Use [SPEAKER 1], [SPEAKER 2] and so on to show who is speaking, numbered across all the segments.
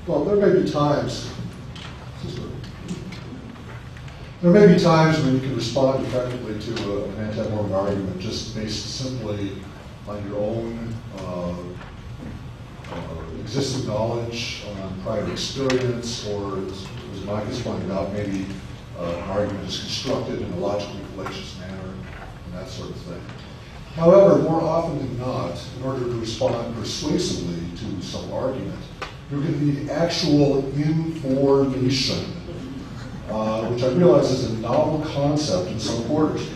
[SPEAKER 1] Well, there may be times. There may be times when you can respond effectively to an anti-Mormon argument just based simply on your own existing knowledge, on prior experience, or as Mike has pointed out, maybe an argument is constructed in a logically fallacious manner, and that sort of thing. However, more often than not, in order to respond persuasively to some argument, you're going to need actual information, which I realize is a novel concept in some quarters.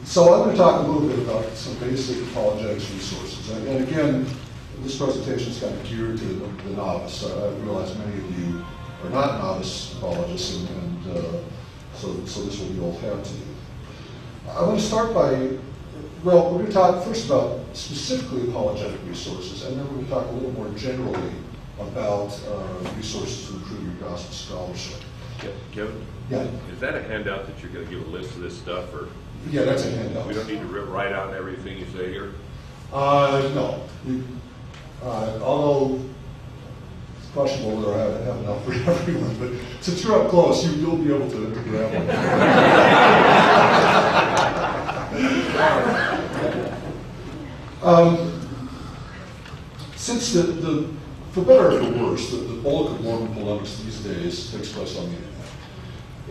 [SPEAKER 1] So I'm going to talk a little bit about some basic apologetics resources. And again, this presentation is kind of geared to the novice. I realize many of you are not novice apologists, and so this will be old hat to you. I want to start by, well, we're going to talk first about specifically apologetic resources, and then we're going to talk a little more generally about resources to improve your gospel scholarship.
[SPEAKER 2] Kevin?
[SPEAKER 1] Yeah.
[SPEAKER 2] Is that a handout that you're going to give a list of this stuff, or?
[SPEAKER 1] Yeah, that's a handout.
[SPEAKER 2] We don't need to write out everything you say here?
[SPEAKER 1] No. Although it's questionable whether I have enough for everyone, but since you're up close, you'll be able to grab one. Since for better or for worse, the bulk of Mormon polemics these days takes place on the internet.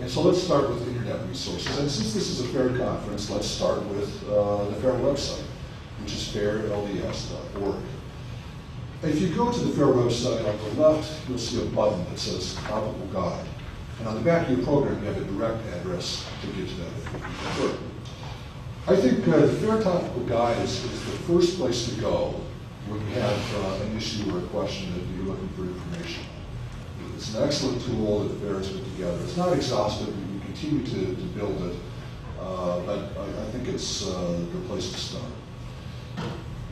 [SPEAKER 1] And so let's start with internet resources. And since this is a FAIR conference, let's start with the FAIR website, which is fairlds.org. If you go to the FAIR website, on the left, you'll see a button that says Topical Guide. And on the back of your program, you have a direct address to get to that if you prefer. I think the FAIR Topical Guide is the first place to go when you have an issue or a question that you're looking for information. It's an excellent tool that FAIR has put together. It's not exhaustive. We continue to build it, but I think it's a good place to start.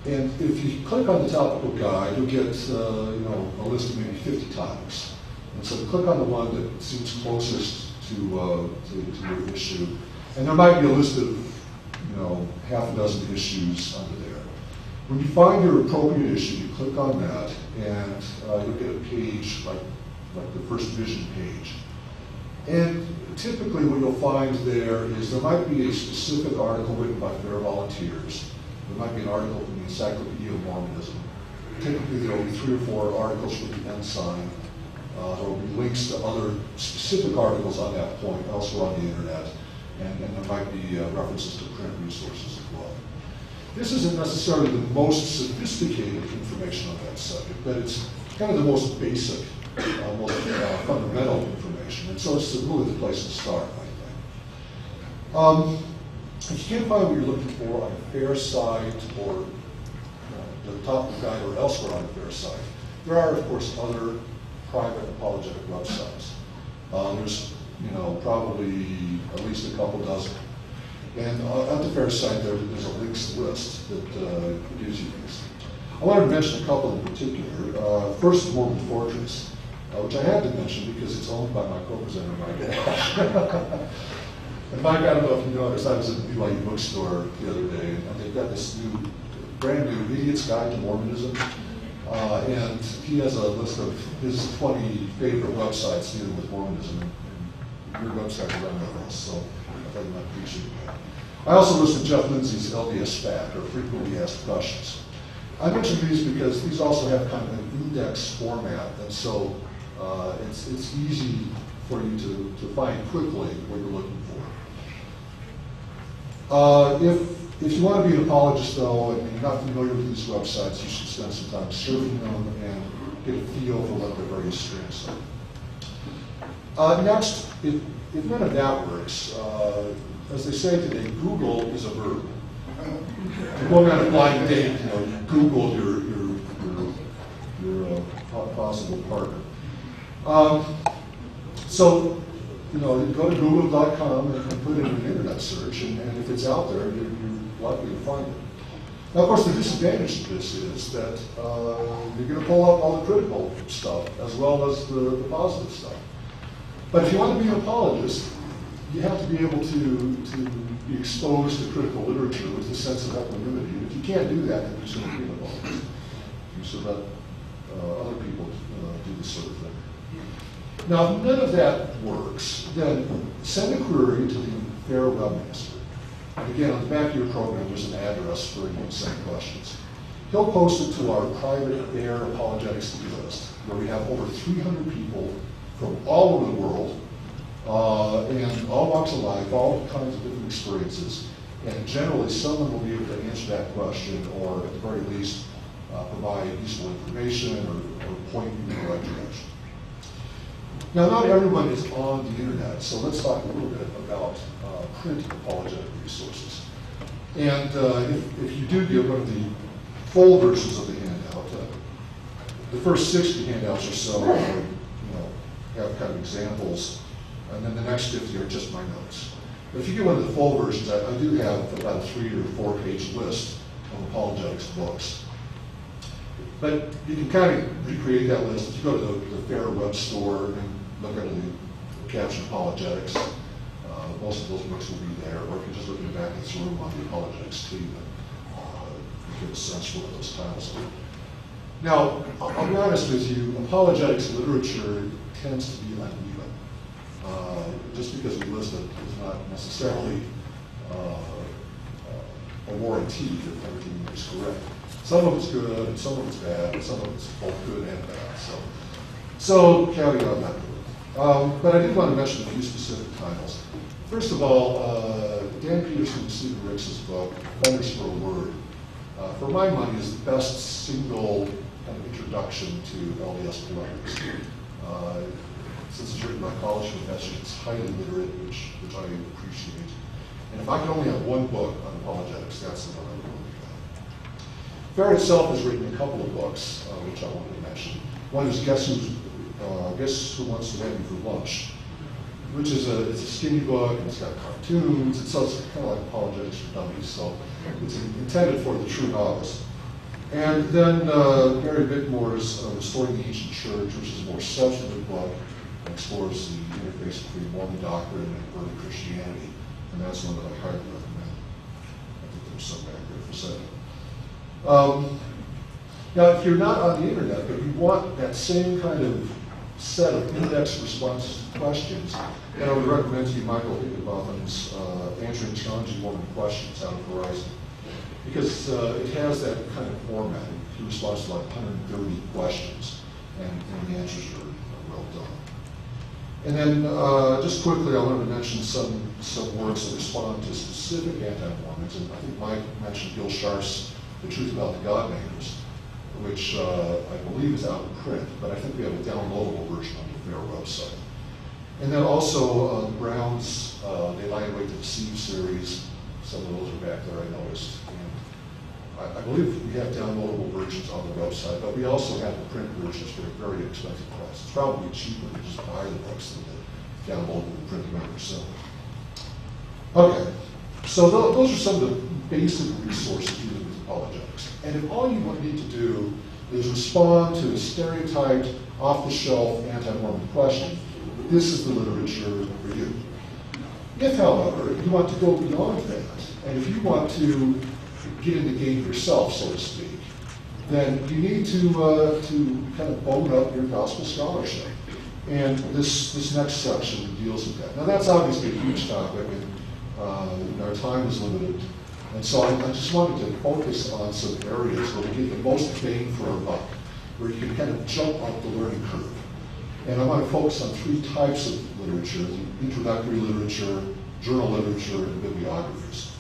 [SPEAKER 1] And if you click on the topical guide, you'll get a list of maybe 50 topics. And so click on the one that seems closest to your issue, and there might be a list of half a dozen issues under there. When you find your appropriate issue, you click on that, and you'll get a page like the first vision page. And typically what you'll find there is there might be a specific article written by FAIR volunteers. There might be an article from the Encyclopedia of Mormonism. Typically there will be 3 or 4 articles from the Ensign. There will be links to other specific articles on that point elsewhere on the internet. And there might be references to print resources as well. This isn't necessarily the most sophisticated information on that subject, but it's kind of the most basic, most fundamental information. And so it's really the place to start, I think. If you can't find what you're looking for on a FAIR site or the topical guide or elsewhere on a FAIR site, there are, of course, other private apologetic websites. There's probably at least a couple dozen. And at the FAIR site, there's a links list that gives you these. I wanted to mention a couple in particular. First, Mormon Fortress, which I had to mention because it's owned by my co-presenter, Mike Ash. And Mike, I don't know if you noticed, I was at the BYU bookstore the other day, and they've got this brand new Idiot's Guide to Mormonism. And he has a list of his 20 favorite websites dealing with Mormonism. And your website is on that list, so I thought you might appreciate that. I also listed Jeff Lindsay's LDS FAQ, or Frequently Asked Questions. I mentioned these because these also have kind of an index format, and so it's easy for you to find quickly what you're looking for. If you want to be an apologist, though, and you're not familiar with these websites, you should spend some time surfing them and get a feel for what their various strengths are. Next, if none of that works, as they say today, Google is a verb. You're going on a blind date, you Google your possible partner. So, go to google.com and put in an internet search, and if it's out there, you're likely to find it. Now, of course, the disadvantage of this is that you're going to pull up all the critical stuff as well as the positive stuff. But if you want to be an apologist, you have to be able to be exposed to critical literature with a sense of equanimity. If you can't do that, then you're just going to be an apologist. so that other people do this sort of thing. Now, if none of that works, then send a query to the FAIR webmaster. And again, on the back of your program, there's an address for you to send questions. He'll post it to our private FAIR apologetics list, where we have over 300 people from all over the world, and all walks of life, all kinds of different experiences. And generally, someone will be able to answer that question, or at the very least, provide useful information or point you in the right direction. Now, not everyone is on the internet, so let's talk a little bit about print apologetic resources. And if you do get one of the full versions of the handout, the first 60 handouts or so, have kind of examples, and then the next 50 are just my notes. But if you get one of the full versions, I do have about a 3 or 4 page list of apologetics books. But you can kind of recreate that list. If you go to the FAIR web store and look under the caption apologetics, most of those books will be there. Or if you just look in the back of this room on the apologetics team, you get a sense for what those titles are. Now, I'll be honest with you, apologetics literature tends to be uneven. Just because we list it is not necessarily a warranty that everything is correct. Some of it's good, and some of it's bad, and some of it's both good and bad. So caveat on that. But I did want to mention a few specific titles. First of all, Dan Peterson and Stephen Ricks' book, Vendors for a Word, for my money, is the best single kind of introduction to LDS polemics. Since it's written by college professors, it's highly literate, which I appreciate. And if I can only have one book on apologetics, that's the one I would look at. FAIR itself has written a couple of books, which I wanted to mention. One is Guess Who Wants to Have You for Lunch, which is it's a skinny book, and it's got cartoons, and so it's kind of like apologetics for dummies, so it's intended for the true novice. And then Gary Bickmore's Restoring the Ancient Church, which is a more substantive book, and explores the interface between Mormon doctrine and early Christianity, and that's one that I highly recommend. I think there's some back there for sale. Now, if you're not on the internet, but you want that same kind of set of index response questions, then I would recommend to you Michael Higginbotham's Answering Challenging Mormon Questions out of Verizon, because it has that kind of format. He responds to like 130 questions, and the answers are well done. And then just quickly, I wanted to mention some works that respond to specific anti-Mormons, and I think Mike mentioned Gil Scharf's The Truth About the Godmakers, which I believe is out in print, but I think we have a downloadable version on the FAIR website. And then also the Brown's They Lie and Wait to Deceive series. Some of those are back there, I noticed. And I believe we have downloadable versions on the website, but we also have the print versions for a very expensive price. It's probably cheaper to just buy the books than to download and print them out yourself. Okay, so those are some of the basic resources dealing with apologetics. And if all you need to do is respond to a stereotyped, off-the-shelf anti-Mormon question, this is the literature for you. If, however, you want to go beyond that, and if you want to get in the game yourself, so to speak, then you need to kind of bone up your gospel scholarship. And this next section deals with that. Now, that's obviously a huge topic, and our time is limited. And so I just wanted to focus on some areas where we get the most bang for our buck, where you can kind of jump up the learning curve. And I want to focus on 3 types of literature: the introductory literature, journal literature, and bibliographies.